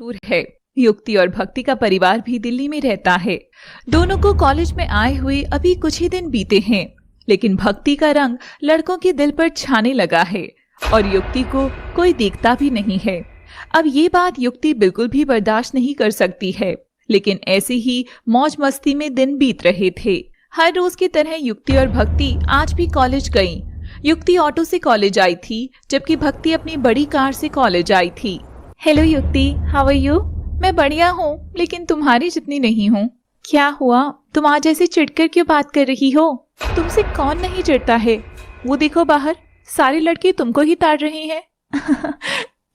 मशहूर है। युक्ति और भक्ति का परिवार भी दिल्ली में रहता है। दोनों को कॉलेज में आए हुए अभी कुछ ही दिन बीते हैं, लेकिन भक्ति का रंग लड़कों के दिल पर छाने लगा है और युक्ति को कोई देखता भी नहीं है। अब ये बात युक्ति बिल्कुल भी बर्दाश्त नहीं कर सकती है, लेकिन ऐसे ही मौज मस्ती में दिन बीत रहे थे। हर रोज की तरह युक्ति और भक्ति आज भी कॉलेज गईं। युक्ति ऑटो से कॉलेज आई थी, जबकि भक्ति अपनी बड़ी कार से कॉलेज आई थी। हेलो युक्ति, हाउ आर यू? मैं बढ़िया हूँ, लेकिन तुम्हारी जितनी नहीं हूँ। क्या हुआ? तुम आज ऐसे चिढ़कर क्यों बात कर रही हो? तुमसे कौन नहीं चिढ़ता है? वो देखो बाहर, सारे लड़के तुमको ही ताड़ रहे हैं।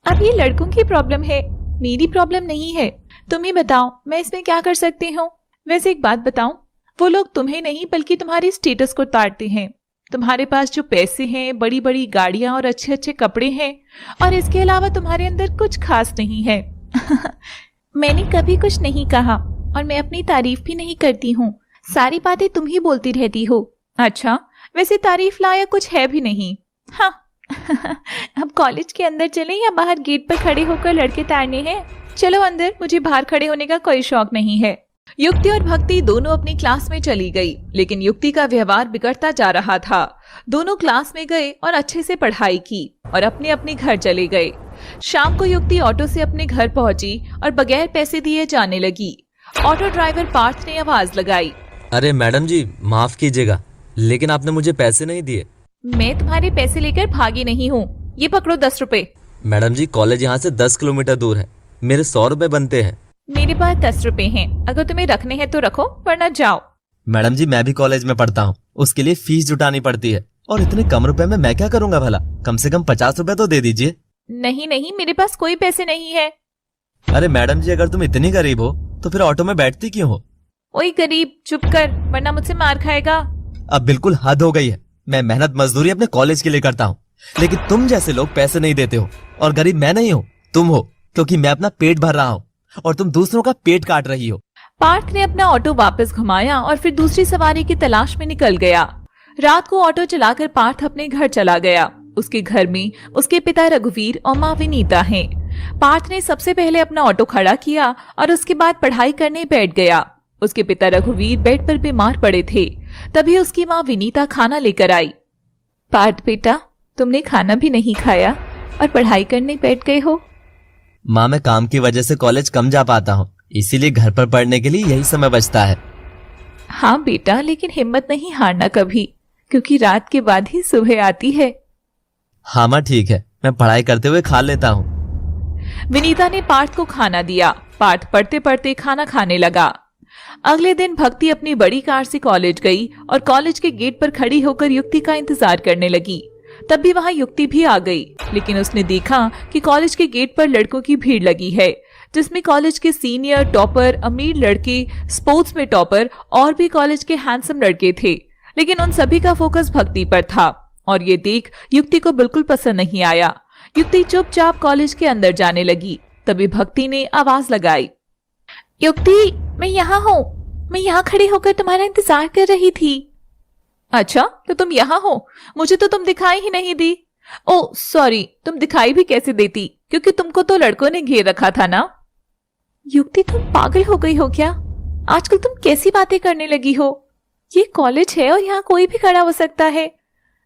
अब ये लड़कों की प्रॉब्लम है, मेरी प्रॉब्लम नहीं है। तुम ही बताओ, मैं इसमें क्या कर सकती हूँ? वैसे एक बात बताऊं, वो लोग तुम्हें नहीं बल्कि तुम्हारे स्टेटस को ताड़ते हैं। तुम्हारे पास जो पैसे हैं, बड़ी बड़ी गाड़ियां और अच्छे अच्छे कपड़े हैं, और इसके अलावा तुम्हारे अंदर कुछ खास नहीं है। मैंने कभी कुछ नहीं कहा और मैं अपनी तारीफ भी नहीं करती हूँ। सारी बातें तुम ही बोलती रहती हो। अच्छा, वैसे तारीफ लायक कुछ है भी नहीं। हाँ। अब कॉलेज के अंदर चलें या बाहर गेट पर खड़े होकर लड़के ताड़ने हैं? चलो अंदर, मुझे बाहर खड़े होने का कोई शौक नहीं है। युक्ति और भक्ति दोनों अपनी क्लास में चली गई, लेकिन युक्ति का व्यवहार बिगड़ता जा रहा था। दोनों क्लास में गए और अच्छे से पढ़ाई की और अपने अपने घर चले गए। शाम को युक्ति ऑटो से अपने घर पहुंची और बगैर पैसे दिए जाने लगी। ऑटो ड्राइवर पार्थ ने आवाज लगाई, अरे मैडम जी, माफ कीजिएगा, लेकिन आपने मुझे पैसे नहीं दिए। मैं तुम्हारे पैसे लेकर भागी नहीं हूँ। ये पकड़ो 10 रुपए। मैडम जी, कॉलेज यहाँ से 10 किलोमीटर दूर है, मेरे 100 रुपए बनते हैं। मेरे पास 10 रुपए हैं, अगर तुम्हें रखने हैं तो रखो, वरना जाओ। मैडम जी, मैं भी कॉलेज में पढ़ता हूँ, उसके लिए फीस जुटानी पड़ती है, और इतने कम रुपए में मैं क्या करूँगा भला? कम से कम 50 रुपए तो दे दीजिए। नहीं नहीं, मेरे पास कोई पैसे नहीं है। अरे मैडम जी, अगर तुम इतनी गरीब हो तो फिर ऑटो में बैठती क्यों हो? ओए गरीब, चुप कर, वरना मुझसे मार खाएगा। अब बिल्कुल हद हो गई है। मैं मेहनत मजदूरी अपने कॉलेज के लिए करता हूँ, लेकिन तुम जैसे लोग पैसे नहीं देते हो। और गरीब मैं नहीं हूँ, तुम हो, क्योंकि मैं अपना पेट भर रहा हूँ और तुम दूसरों का पेट काट रही हो। पार्थ ने अपना ऑटो वापस घुमाया और फिर दूसरी सवारी की तलाश में निकल गया। रात को ऑटो चलाकर पार्थ अपने घर चला गया। उसके घर में उसके पिता रघुवीर और माँ विनीता हैं। पार्थ ने सबसे पहले अपना ऑटो खड़ा किया और उसके बाद पढ़ाई करने बैठ गया। उसके पिता रघुवीर बेड पर बीमार पड़े थे। तभी उसकी माँ विनीता खाना लेकर आई। पार्थ बेटा, तुमने खाना भी नहीं खाया और पढ़ाई करने बैठ गए हो? माँ, मैं काम की वजह से कॉलेज कम जा पाता हूँ, इसीलिए घर पर पढ़ने के लिए यही समय बचता है। हाँ बेटा, लेकिन हिम्मत नहीं हारना कभी, क्योंकि रात के बाद ही सुबह आती है। हाँ माँ, ठीक है, मैं पढ़ाई करते हुए खा लेता हूँ। विनीता ने पार्थ को खाना दिया। पार्थ पढ़ते पढ़ते खाना खाने लगा। अगले दिन भक्ति अपनी बड़ी कार से कॉलेज गई और कॉलेज के गेट पर खड़ी होकर युक्ति का इंतजार करने लगी। तब भी वहां युक्ति भी आ गई, लेकिन उसने देखा कि कॉलेज के गेट पर लड़कों की भीड़ लगी है, जिसमें कॉलेज के सीनियर, टॉपर, अमीर लड़के, स्पोर्ट्स में टॉपर और भी कॉलेज के हैंडसम लड़के थे। लेकिन उन सभी का फोकस भक्ति पर था और ये देख युक्ति को बिल्कुल पसंद नहीं आया। युक्ति चुपचाप कॉलेज के अंदर जाने लगी। तभी भक्ति ने आवाज लगाई, युक्ति, मैं यहाँ हूँ। मैं यहाँ खड़ी होकर तुम्हारा इंतजार कर रही थी। अच्छा, तो तुम यहाँ हो? मुझे तो तुम दिखाई ही नहीं दी। ओह सॉरी, तुम दिखाई भी कैसे देती, क्योंकि तुमको तो लड़कों ने घेर रखा था ना। युक्ति, तुम पागल हो गई हो क्या? आजकल तुम कैसी बातें करने लगी हो? ये कॉलेज है और यहाँ कोई भी खड़ा हो सकता है।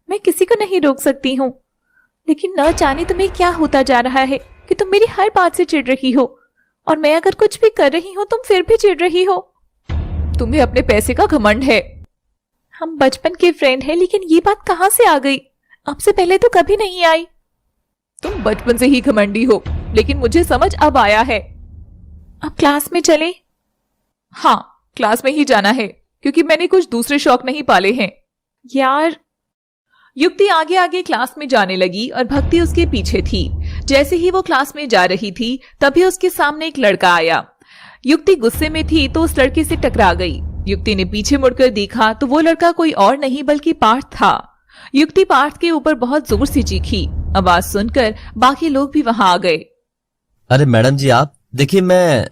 मैं किसी को नहीं रोक सकती हूँ, लेकिन न जाने तुम्हें क्या होता जा रहा है कि तुम मेरी हर बात से चिढ़ रही हो, और मैं अगर कुछ भी कर रही हूँ तुम फिर भी चिढ़ रही हो। तुम्हें अपने पैसे का घमंड है। हम बचपन के फ्रेंड हैं, लेकिन ये बात कहाँ से आ गई? आपसे पहले तो कभी नहीं आई। तुम बचपन से ही घमंडी हो, लेकिन मुझे समझ अब आया है। अब क्लास में चले? हाँ, क्लास में ही जाना है, क्योंकि मैंने कुछ दूसरे शौक नहीं पाले हैं। यार। युक्ति आगे आगे क्लास में जाने लगी और भक्ति उसके पीछे थी। जैसे ही वो क्लास में जा रही थी, तभी उसके सामने एक लड़का आया। युक्ति गुस्से में थी तो उस लड़के से टकरा गई। युक्ति ने पीछे मुड़कर देखा तो वो लड़का कोई और नहीं बल्कि पार्थ था। युक्ति पार्थ के ऊपर बहुत जोर से चीखी। आवाज सुनकर बाकी लोग भी वहां आ गए। अरे मैडम जी, आप देखिए, मैं...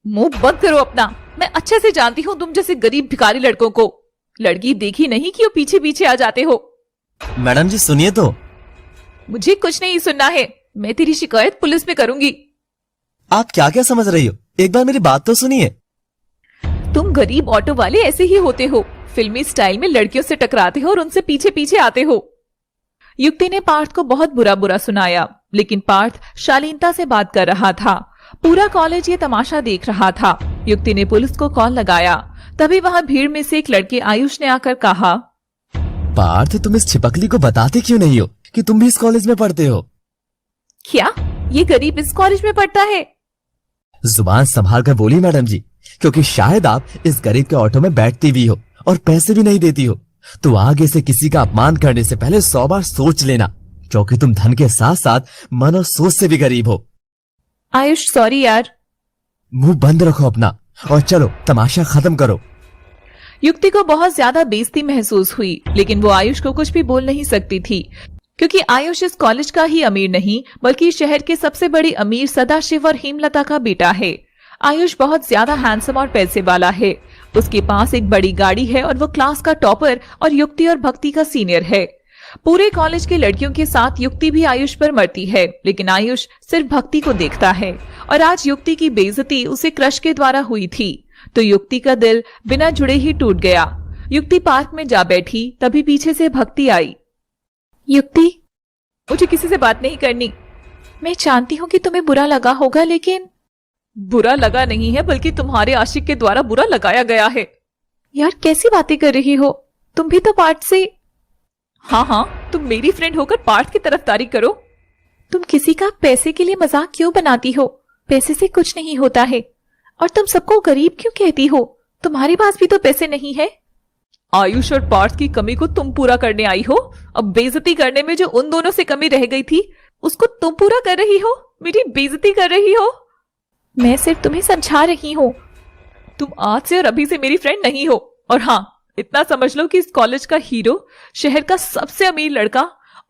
मुंह बंद करो अपना। मैं अच्छे से जानती हूँ तुम जैसे गरीब भिखारी लड़कों को। लड़की देखी नहीं क्यों पीछे पीछे आ जाते हो? मैडम जी सुनिए तो। मुझे कुछ नहीं सुनना है। मैं तेरी शिकायत पुलिस में करूंगी। आप क्या क्या समझ रही हो? एक बार मेरी बात तो सुनिए। तुम गरीब ऑटो वाले ऐसे ही होते हो, फिल्मी स्टाइल में लड़कियों से टकराते हो और उनसे पीछे पीछे आते हो। युक्ति ने पार्थ को बहुत बुरा बुरा सुनाया, लेकिन पार्थ शालीनता से बात कर रहा था। पूरा कॉलेज ये तमाशा देख रहा था। युक्ति ने पुलिस को कॉल लगाया। तभी वहां भीड़ में से एक लड़के आयुष ने आकर कहा, पार्थ, तुम इस छिपकली को बताते क्यों नहीं हो कि तुम भी इस कॉलेज में पढ़ते हो? क्या ये गरीब इस कॉलेज में पढ़ता है? जुबान संभाल कर बोलिए मैडम जी, क्योंकि शायद आप इस गरीब के ऑटो में बैठती भी हो और पैसे भी नहीं देती हो। तो आगे से किसी का अपमान करने से पहले 100 बार सोच लेना, क्योंकि तुम धन के साथ साथ मन और सोच से भी गरीब हो। आयुष सॉरी यार। मुंह बंद रखो अपना और चलो तमाशा खत्म करो। युक्ति को बहुत ज्यादा बेइज्जती महसूस हुई, लेकिन वो आयुष को कुछ भी बोल नहीं सकती थी, क्योंकि आयुष इस कॉलेज का ही अमीर नहीं बल्कि शहर के सबसे बड़ी अमीर सदाशिव और हेमलता का बेटा है। आयुष बहुत ज्यादा हैंडसम और पैसे वाला है। उसके पास एक बड़ी गाड़ी है और वो क्लास का टॉपर और युक्ति और भक्ति का सीनियर है। पूरे कॉलेज की लड़कियों के साथ युक्ति भी आयुष पर मरती है, लेकिन आयुष सिर्फ भक्ति को देखता है। और आज युक्ति की बेइज्जती उसे क्रश के द्वारा हुई थी, तो युक्ति का दिल बिना जुड़े ही टूट गया। युक्ति पार्क में जा बैठी, तभी पीछे से भक्ति आई। युक्ति, मुझे किसी से बात नहीं करनी। मैं जानती हूँ कि तुम्हें बुरा लगा होगा, लेकिन बुरा लगा नहीं है, बल्कि तुम्हारे आशिक के द्वारा बुरा लगाया गया है। यार कैसी बातें कर रही हो? तुम भी तो पार्थ से। हाँ, तुम मेरी फ्रेंड होकर पार्थ की तरफदारी करो। तुम किसी का पैसे के लिए मजाक क्यों बनाती हो? पैसे से कुछ नहीं होता है। और तुम सबको गरीब क्यों कहती हो? तुम्हारे पास भी तो पैसे नहीं है। आयुष और पार्थ की कमी को तुम पूरा करने आई हो। अब बेइज्जती करने में जो उन दोनों से कमी रह गई थी, उसको तुम पूरा कर रही हो। मेरी बेइज्जती कर रही हो। मैं सिर्फ तुम्हें समझा रही हूँ। तुम आज से और अभी से मेरी फ्रेंड नहीं हो। और हाँ, इतना समझ लो कि इस कॉलेज का हीरो, शहर का सबसे अमीर लड़का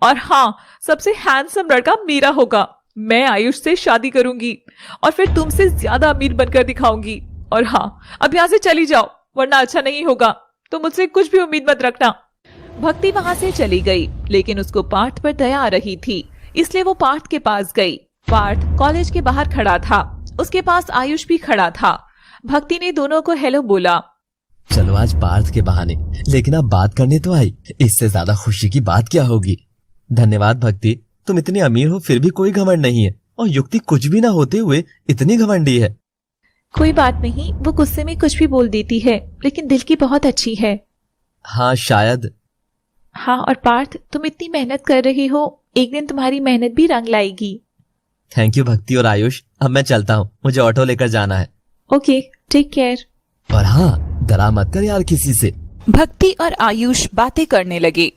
और हाँ, सबसे हैंडसम लड़का मेरा होगा। मैं आयुष से शादी करूंगी और फिर तुमसे ज्यादा अमीर बनकर दिखाऊंगी। और हाँ, अब यहाँ से चली जाओ, वरना अच्छा नहीं होगा। तो मुझसे कुछ भी उम्मीद मत रखना। भक्ति वहां से चली गई, लेकिन उसको पार्थ पर दया आ रही थी, इसलिए वो पार्थ के पास गई। पार्थ कॉलेज के बाहर खड़ा था, उसके पास आयुष भी खड़ा था। भक्ति ने दोनों को हेलो बोला। चलो आज पार्थ के बहाने, लेकिन आप बात करने तो आई, इससे ज्यादा खुशी की बात क्या होगी? धन्यवाद भक्ति, तुम इतनी अमीर हो फिर भी कोई घमंड नहीं है, और युक्ति कुछ भी ना होते हुए इतनी घमंडी है। कोई बात नहीं, वो गुस्से में कुछ भी बोल देती है, लेकिन दिल की बहुत अच्छी है। हाँ शायद। हाँ, और पार्थ, तुम इतनी मेहनत कर रही हो, एक दिन तुम्हारी मेहनत भी रंग लाएगी। थैंक यू भक्ति और आयुष, अब मैं चलता हूँ, मुझे ऑटो लेकर जाना है। Okay, take care. और हाँ, डरा मत कर यार किसी से। भक्ति और आयुष बातें करने लगे।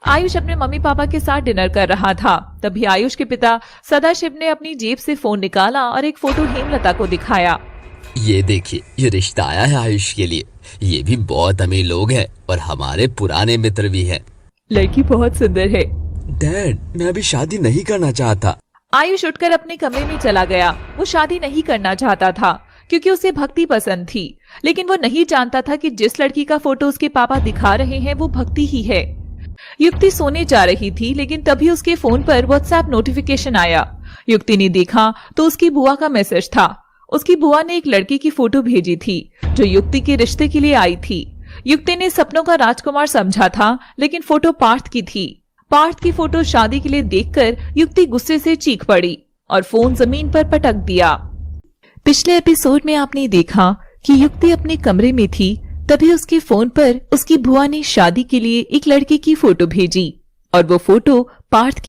आयुष अपने मम्मी पापा के साथ डिनर कर रहा था। तभी आयुष के पिता सदाशिव ने अपनी जेब से फोन निकाला और एक फोटो हेमलता को दिखाया। ये देखिए, ये रिश्ता आया है आयुष के लिए। ये भी बहुत अमीर लोग हैं और हमारे पुराने मित्र भी हैं। लड़की बहुत सुंदर है। डैड, मैं अभी शादी नहीं करना चाहता। आयुष उठकर अपने कमरे में चला गया। वो शादी नहीं करना चाहता था, क्योंकि उसे भक्ति पसंद थी, लेकिन वो नहीं जानता था कि जिस लड़की का फोटो उसके पापा दिखा रहे हैं वो भक्ति ही है। युक्ति सोने जा रही थी, लेकिन तभी उसके फोन पर व्हाट्सएप नोटिफिकेशन आया। युक्ति ने देखा तो उसकी बुआ का मैसेज था। उसकी बुआ ने एक लड़की की फोटो भेजी थी जो युक्ति के रिश्ते के लिए आई थी। युक्ति ने सपनों का राजकुमार समझा था, लेकिन फोटो पार्थ की थी। पार्थ की फोटो शादी के लिए देखकर युक्ति गुस्से से चीख पड़ी और फोन जमीन पर पटक दिया। पिछले एपिसोड में आपने देखा कि युक्ति अपने कमरे में थी, तभी उसके फोन पर उसकी बुआ ने शादी के लिए एक लड़के की फोटो भेजी और वो फोटो पार्थ